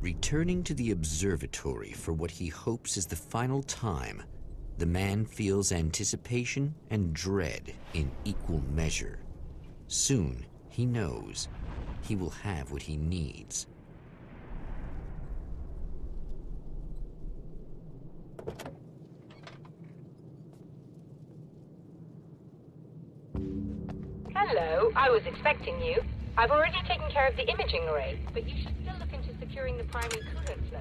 Returning to the observatory for what he hopes is the final time, the man feels anticipation and dread in equal measure. Soon, he knows he will have what he needs. Hello, I was expecting you. I've already taken care of the imaging array, but you should still look into securing the primary coolant flow.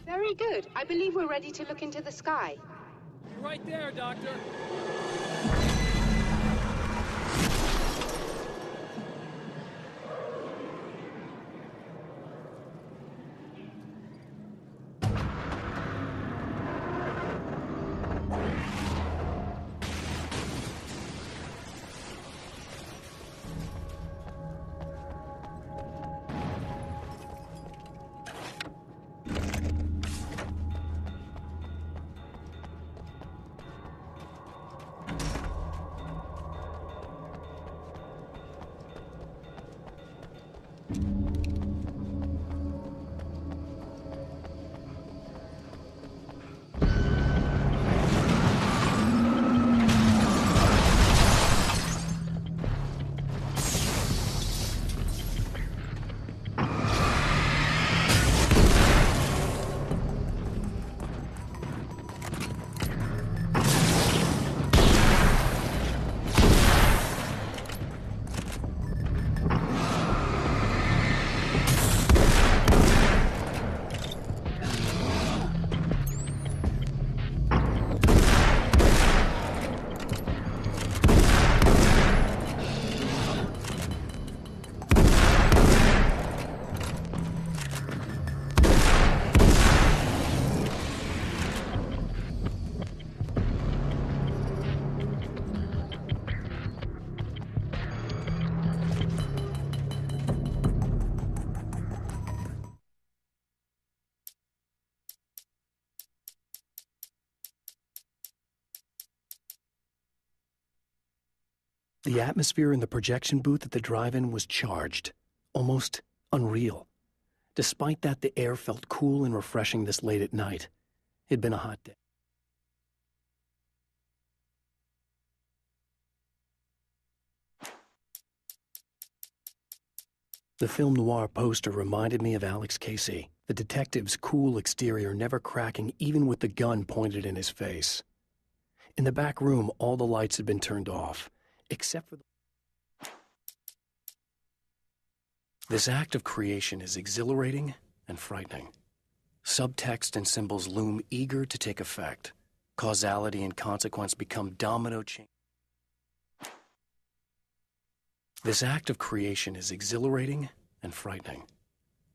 Very good. I believe we're ready to look into the sky. You're right there, Doctor. The atmosphere in the projection booth at the drive-in was charged, almost unreal. Despite that, the air felt cool and refreshing this late at night. It'd been a hot day. The film noir poster reminded me of Alex Casey, the detective's cool exterior never cracking even with the gun pointed in his face. In the back room, all the lights had been turned off, except for This act of creation is exhilarating and frightening. Subtext and symbols loom eager to take effect. Causality and consequence become domino chains. This act of creation is exhilarating and frightening.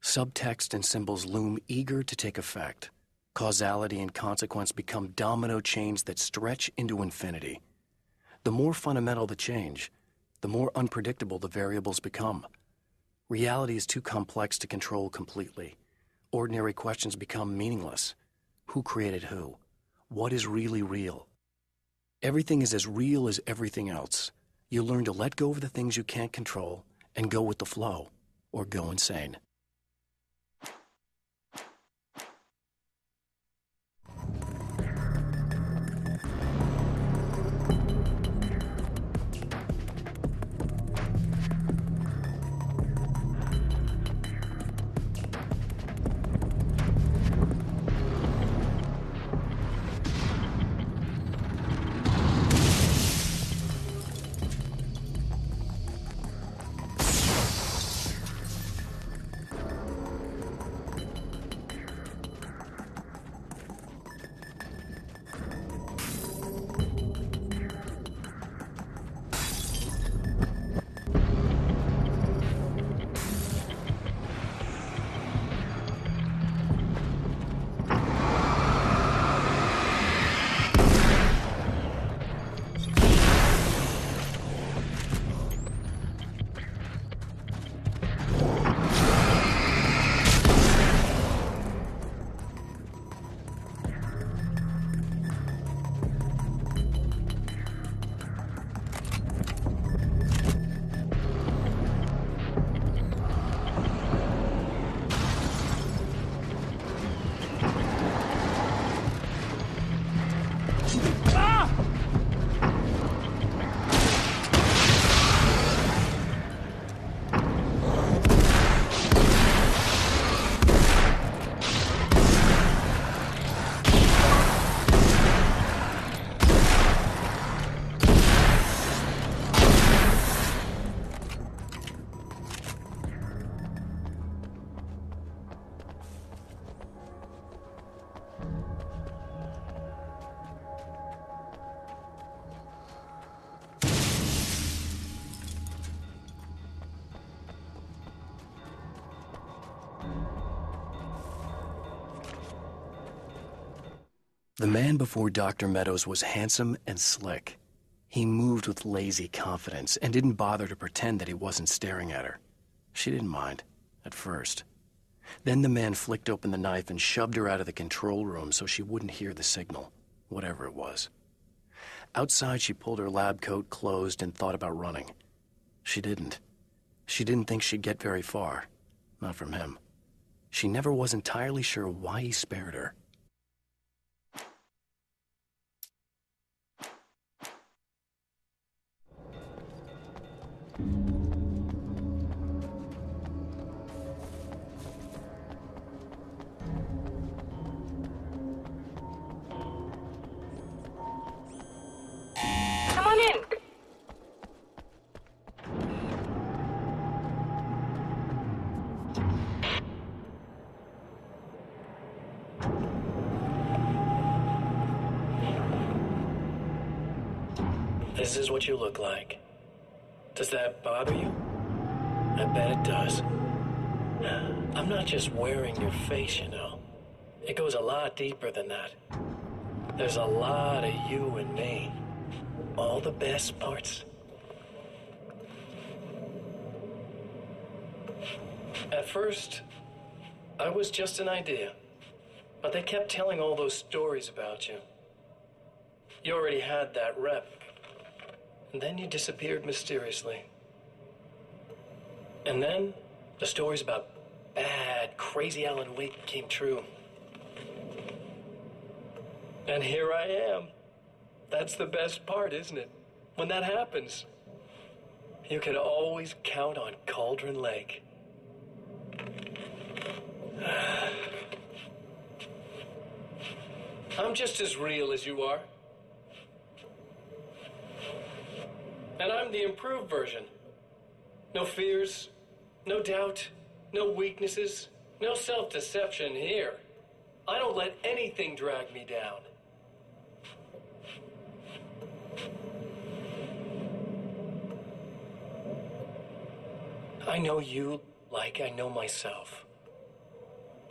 Subtext and symbols loom eager to take effect. Causality and consequence become domino chains that stretch into infinity. The more fundamental the change, the more unpredictable the variables become. Reality is too complex to control completely. Ordinary questions become meaningless. Who created who? What is really real? Everything is as real as everything else. You learn to let go of the things you can't control and go with the flow, or go insane. The man before Dr. Meadows was handsome and slick. He moved with lazy confidence and didn't bother to pretend that he wasn't staring at her. She didn't mind, at first. Then the man flicked open the knife and shoved her out of the control room so she wouldn't hear the signal, whatever it was. Outside, she pulled her lab coat closed and thought about running. She didn't. She didn't think she'd get very far. Not from him. She never was entirely sure why he spared her. Come on in. This is what you look like. Does that bother you? I bet it does. I'm not just wearing your face, you know. It goes a lot deeper than that. There's a lot of you and me. All the best parts. At first, I was just an idea. But they kept telling all those stories about you. You already had that rep. And then you disappeared mysteriously. And then the stories about bad, crazy Alan Wake came true. And here I am. That's the best part, isn't it? When that happens, you can always count on Cauldron Lake. I'm just as real as you are. And I'm the improved version. No fears, no doubt, no weaknesses, no self-deception here. I don't let anything drag me down. I know you like I know myself.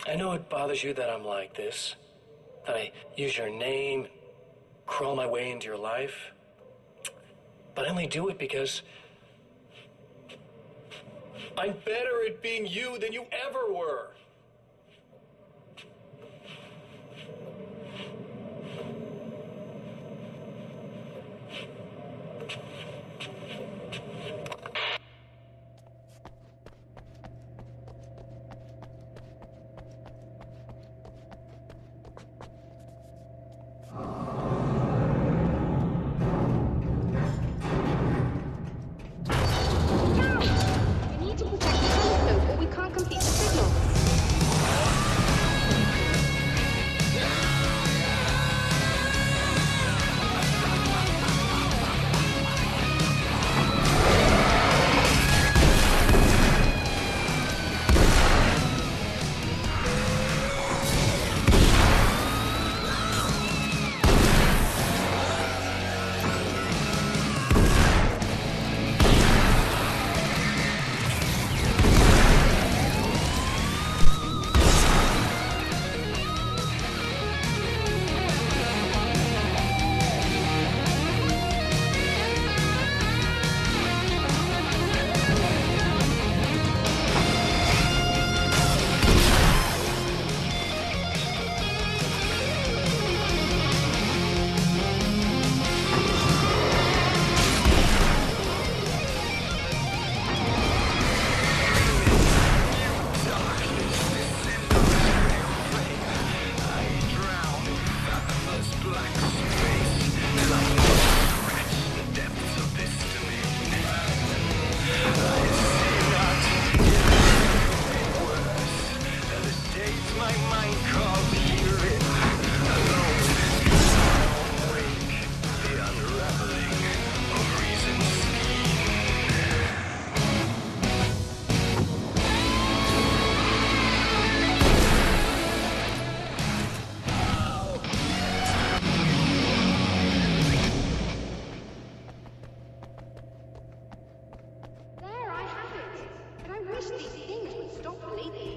I know it bothers you that I'm like this, that I use your name, crawl my way into your life. But I only do it because I'm better at being you than you ever were.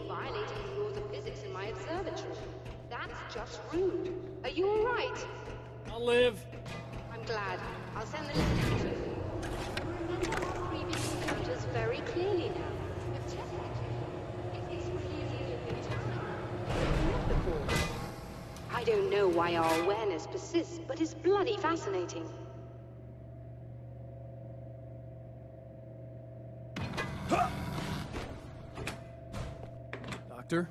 Violating the laws of physics in my observatory. That's just rude. Are you all right? I'll live. I'm glad. I'll send the list out to you. Remember our previous encounters very clearly now. But technically, it's really living time. Not before. I don't know why our awareness persists, but it's bloody fascinating. Doctor?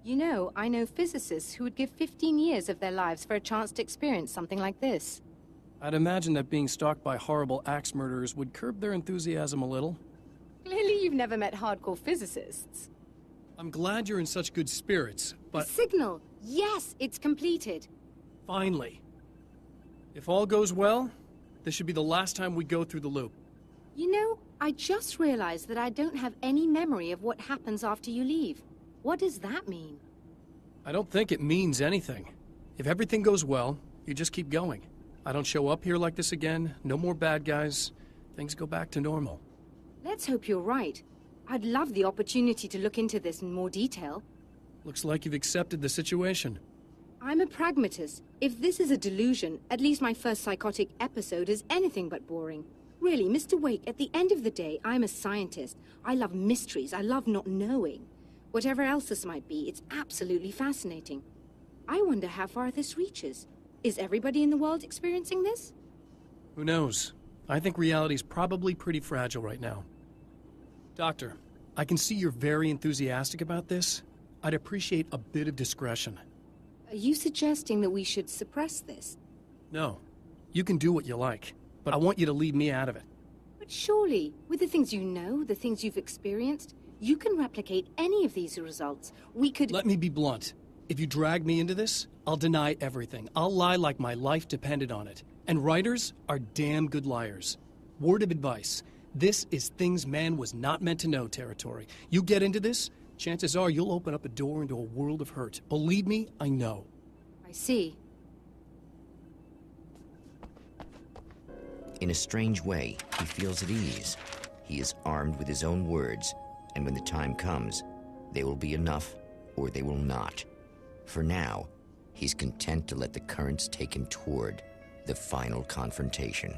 You know, I know physicists who would give 15 years of their lives for a chance to experience something like this. I'd imagine that being stalked by horrible axe murderers would curb their enthusiasm a little. Clearly you've never met hardcore physicists. I'm glad you're in such good spirits, but... The signal! Yes, it's completed. Finally. If all goes well, this should be the last time we go through the loop. You know, I just realized that I don't have any memory of what happens after you leave. What does that mean? I don't think it means anything. If everything goes well, you just keep going. I don't show up here like this again, no more bad guys. Things go back to normal. Let's hope you're right. I'd love the opportunity to look into this in more detail. Looks like you've accepted the situation. I'm a pragmatist. If this is a delusion, at least my first psychotic episode is anything but boring. Really, Mr. Wake, at the end of the day, I'm a scientist. I love mysteries. I love not knowing. Whatever else this might be, it's absolutely fascinating. I wonder how far this reaches. Is everybody in the world experiencing this? Who knows? I think reality's probably pretty fragile right now. Doctor, I can see you're very enthusiastic about this. I'd appreciate a bit of discretion. Are you suggesting that we should suppress this? No. You can do what you like, but I want you to leave me out of it. But surely, with the things you know, the things you've experienced, you can replicate any of these results. We could... Let me be blunt. If you drag me into this, I'll deny everything. I'll lie like my life depended on it. And writers are damn good liars. Word of advice. This is things man was not meant to know territory. You get into this, chances are you'll open up a door into a world of hurt. Believe me, I know. I see. In a strange way, he feels at ease. He is armed with his own words, and when the time comes, they will be enough or they will not. For now, he's content to let the currents take him toward the final confrontation.